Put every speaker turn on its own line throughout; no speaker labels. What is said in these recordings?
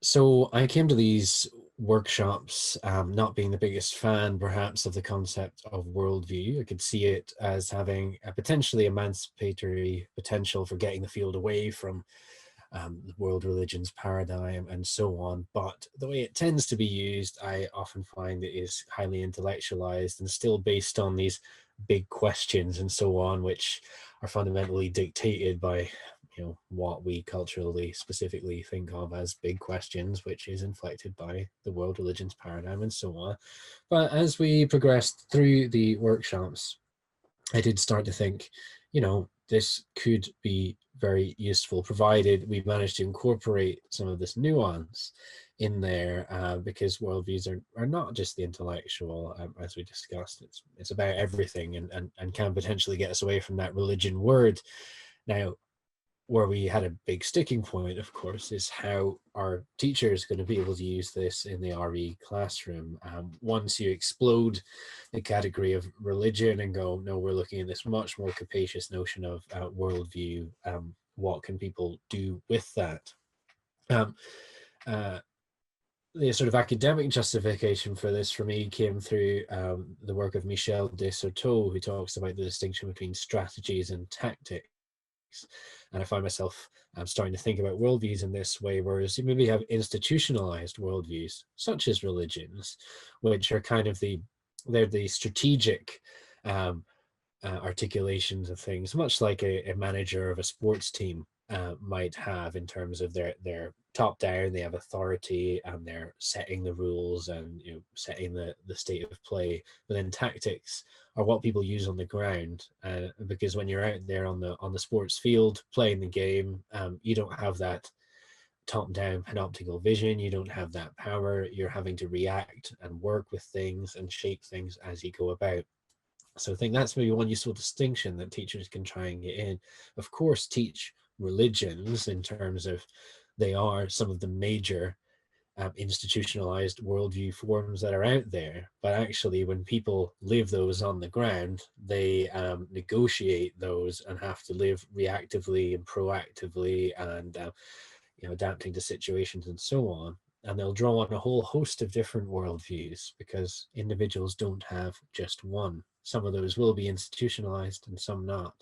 So I came to these workshops, not being the biggest fan, perhaps, of the concept of worldview. I could see it as having a potentially emancipatory potential for getting the field away from the world religions paradigm and so on. But the way it tends to be used, I often find it is highly intellectualized and still based on these big questions and so on, which are fundamentally dictated by what we culturally specifically think of as big questions, which is inflected by the world religions paradigm and so on. But as we progressed through the workshops, I did start to think, this could be very useful, provided we manage to incorporate some of this nuance in there, because worldviews are not just the intellectual, as we discussed. It's about everything, and can potentially get us away from that religion word. Now, where we had a big sticking point, of course, is how our teachers going to be able to use this in the RE classroom. Once you explode the category of religion and go, no, we're looking at this much more capacious notion of worldview, what can people do with that? The sort of academic justification for this for me came through the work of Michel de Certeau, who talks about the distinction between strategies and tactics. And I find myself starting to think about worldviews in this way, whereas you maybe have institutionalized worldviews, such as religions, which are kind of they're the strategic articulations of things, much like a manager of a sports team might have, in terms of their top down, they have authority and they're setting the rules and setting the state of play. But then tactics are what people use on the ground, because when you're out there on the sports field playing the game, you don't have that top-down panoptical vision. You don't have that power. You're having to react and work with things and shape things as you go about. So I think that's maybe one useful distinction that teachers can try and get in. Of course, teach religions in terms of they are some of the major institutionalized worldview forms that are out there. But actually, when people live those on the ground, they negotiate those and have to live reactively and proactively, and adapting to situations and so on. And they'll draw on a whole host of different worldviews, because individuals don't have just one. Some of those will be institutionalized and some not.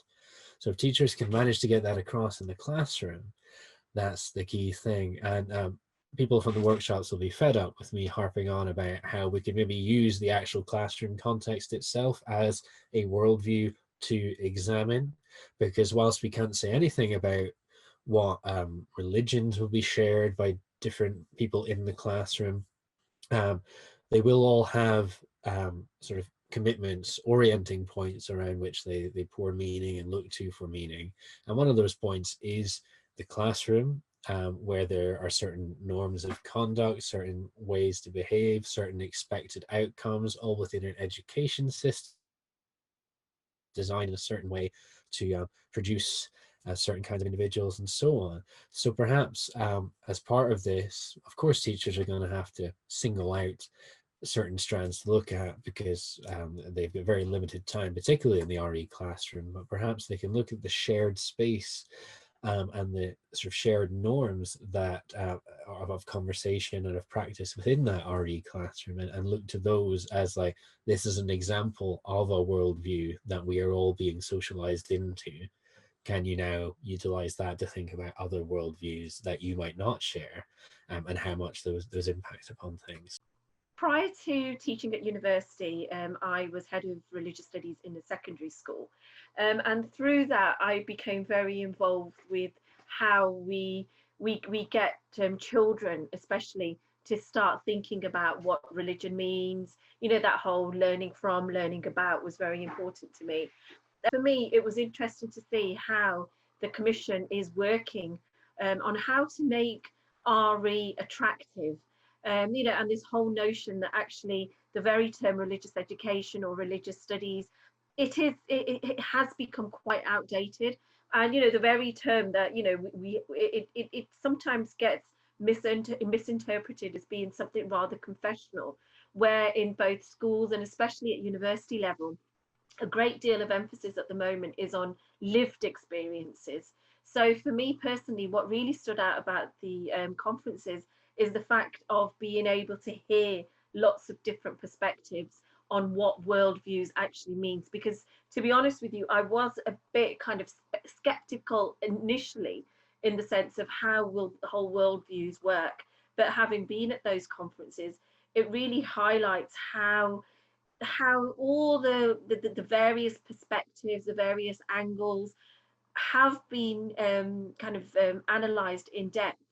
So if teachers can manage to get that across in the classroom, that's the key thing. And people from the workshops will be fed up with me harping on about how we can maybe use the actual classroom context itself as a worldview to examine, because whilst we can't say anything about what religions will be shared by different people in the classroom, um, they will all have sort of commitments, orienting points around which they pour meaning and look to for meaning. And one of those points is the classroom, where there are certain norms of conduct, certain ways to behave, certain expected outcomes, all within an education system designed in a certain way to produce certain kinds of individuals and so on. So perhaps as part of this, of course, teachers are going to have to single out certain strands to look at, because they've got very limited time, particularly in the RE classroom. But perhaps they can look at the shared space and the sort of shared norms that of conversation and of practice within that RE classroom, and look to those as like, this is an example of a worldview that we are all being socialized into. Can you now utilize that to think about other worldviews that you might not share, and how much those impact upon things?
Prior to teaching at university, I was head of religious studies in a secondary school. And through that, I became very involved with how we get children, especially, to start thinking about what religion means. That whole learning from, learning about was very important to me. For me, it was interesting to see how the Commission is working on how to make RE attractive. And this whole notion that actually the very term religious education or religious studies, it has become quite outdated. And the very term that it sometimes gets misinterpreted as being something rather confessional, where in both schools and especially at university level, a great deal of emphasis at the moment is on lived experiences. So for me personally, what really stood out about the conferences is the fact of being able to hear lots of different perspectives on what worldviews actually means. Because to be honest with you, I was a bit kind of skeptical initially in the sense of how will the whole worldviews work. But having been at those conferences, it really highlights how all the various perspectives, the various angles have been kind of analysed in depth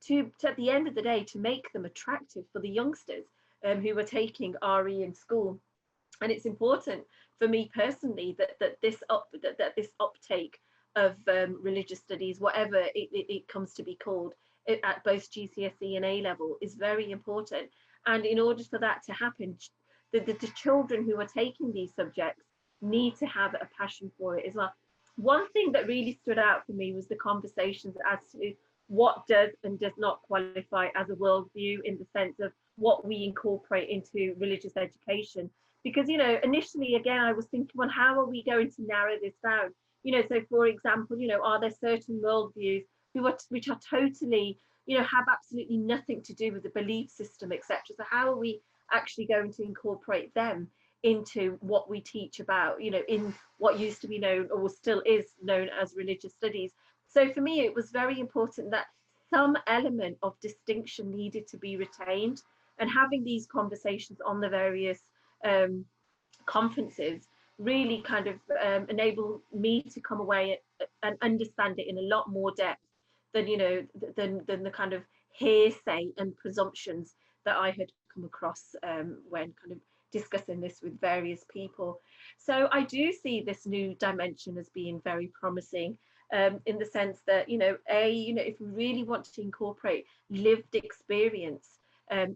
to, at the end of the day, to make them attractive for the youngsters who are taking RE in school. And it's important for me personally that this uptake of religious studies, whatever it comes to be called, at both GCSE and A level, is very important. And in order for that to happen, the children who are taking these subjects need to have a passion for it as well. One thing that really stood out for me was the conversations as to what does and does not qualify as a worldview, in the sense of what we incorporate into religious education. Because, initially, again, I was thinking, well, how are we going to narrow this down? So for example, are there certain worldviews which are totally, have absolutely nothing to do with the belief system, etc. So how are we actually going to incorporate them into what we teach about, in what used to be known, or still is known, as religious studies? So for me, it was very important that some element of distinction needed to be retained, and having these conversations on the various um, conferences really kind of enable me to come away and understand it in a lot more depth than, than the kind of hearsay and presumptions that I had come across when kind of discussing this with various people. So I do see this new dimension as being very promising, in the sense that, if we really want to incorporate lived experience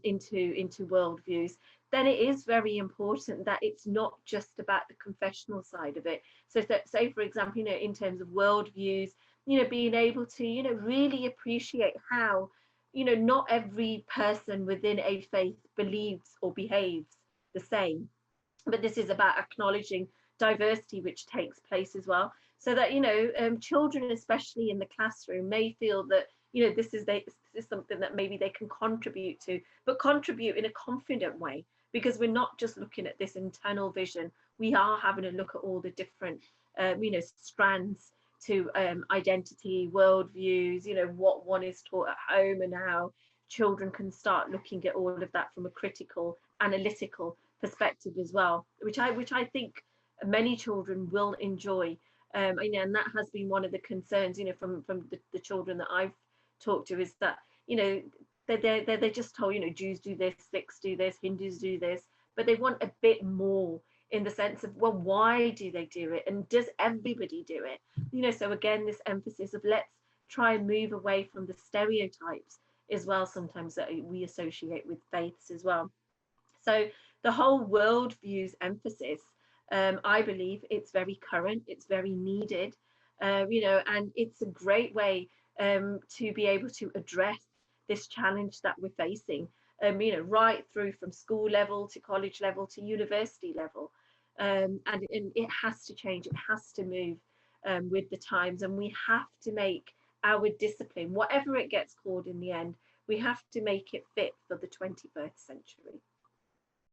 into worldviews, then it is very important that it's not just about the confessional side of it. So that, say for example, in terms of worldviews, being able to, really appreciate how, not every person within a faith believes or behaves the same, but this is about acknowledging diversity which takes place as well, so that, children, especially in the classroom, may feel that, this is something that maybe they can contribute to, but contribute in a confident way, because we're not just looking at this internal vision, we are having a look at all the different strands to identity, worldviews, what one is taught at home, and how children can start looking at all of that from a critical, analytical perspective as well, which I think many children will enjoy. And that has been one of the concerns, from the children that I've talked to, is that, they're just told, Jews do this, Sikhs do this, Hindus do this, but they want a bit more, in the sense of, well, why do they do it, and does everybody do it? So again, this emphasis of, let's try and move away from the stereotypes as well, sometimes, that we associate with faiths as well. So the whole worldviews emphasis, I believe it's very current, it's very needed, and it's a great way to be able to address this challenge that we're facing, right through from school level to college level to university level. And it has to change, it has to move with the times, and we have to make our discipline, whatever it gets called in the end, we have to make it fit for the 21st century.